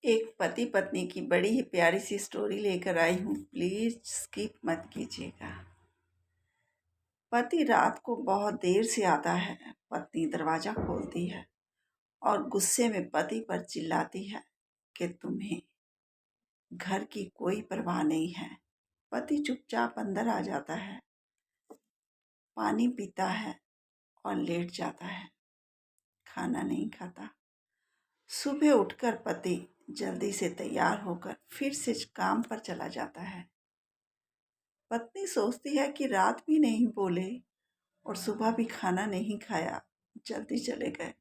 एक पति पत्नी की बड़ी ही प्यारी सी स्टोरी लेकर आई हूँ। प्लीज स्किप मत कीजिएगा। पति रात को बहुत देर से आता है। पत्नी दरवाजा खोलती है और गुस्से में पति पर चिल्लाती है कि तुम्हें घर की कोई परवाह नहीं है। पति चुपचाप अंदर आ जाता है, पानी पीता है और लेट जाता है। खाना नहीं खाता। सुबह उठकर पति जल्दी से तैयार होकर फिर से काम पर चला जाता है। पत्नी सोचती है कि रात भी नहीं बोले और सुबह भी खाना नहीं खाया, जल्दी चले गए।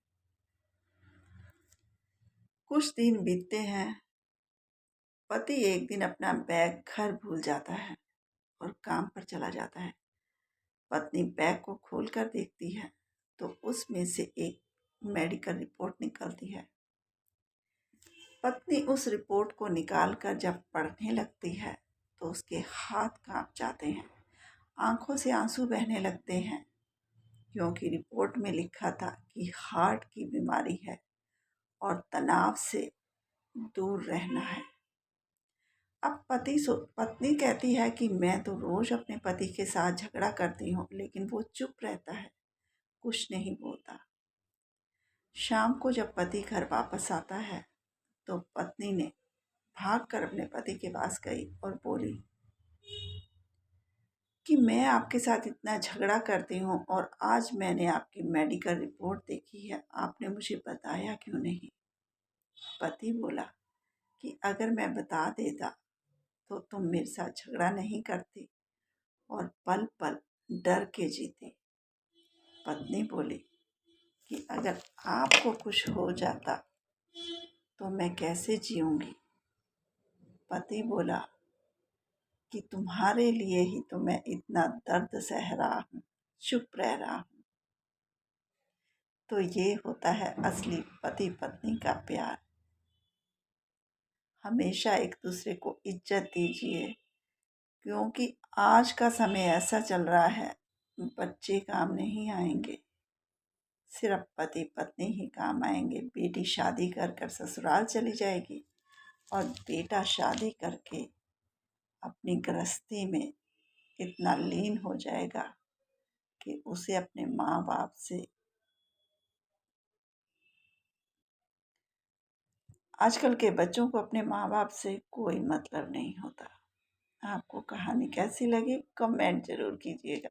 कुछ दिन बीतते हैं। पति एक दिन अपना बैग घर भूल जाता है और काम पर चला जाता है। पत्नी बैग को खोलकर देखती है तो उसमें से एक मेडिकल रिपोर्ट निकलती है। पत्नी उस रिपोर्ट को निकालकर जब पढ़ने लगती है तो उसके हाथ कांप जाते हैं, आंखों से आंसू बहने लगते हैं, क्योंकि रिपोर्ट में लिखा था कि हार्ट की बीमारी है और तनाव से दूर रहना है। अब पत्नी कहती है कि मैं तो रोज अपने पति के साथ झगड़ा करती हूँ, लेकिन वो चुप रहता है, कुछ नहीं बोलता। शाम को जब पति घर वापस आता है तो पत्नी ने भागकर अपने पति के पास गई और बोली कि मैं आपके साथ इतना झगड़ा करती हूँ और आज मैंने आपकी मेडिकल रिपोर्ट देखी है, आपने मुझे बताया क्यों नहीं। पति बोला कि अगर मैं बता देता तो तुम मेरे साथ झगड़ा नहीं करती और पल पल डर के जीती। पत्नी बोली कि अगर आपको कुछ हो जाता तो मैं कैसे जीऊंगी। पति बोला कि तुम्हारे लिए ही तो मैं इतना दर्द सह रहा हूँ, चुप रह रहा हूँ। तो ये होता है असली पति पत्नी का प्यार। हमेशा एक दूसरे को इज्जत दीजिए, क्योंकि आज का समय ऐसा चल रहा है, बच्चे काम नहीं आएंगे, सिर्फ पति पत्नी ही काम आएंगे। बेटी शादी कर कर ससुराल चली जाएगी और बेटा शादी करके अपनी गृहस्थी में इतना लीन हो जाएगा कि उसे अपने माँ बाप से, आजकल के बच्चों को अपने माँ बाप से कोई मतलब नहीं होता। आपको कहानी कैसी लगी कमेंट जरूर कीजिएगा।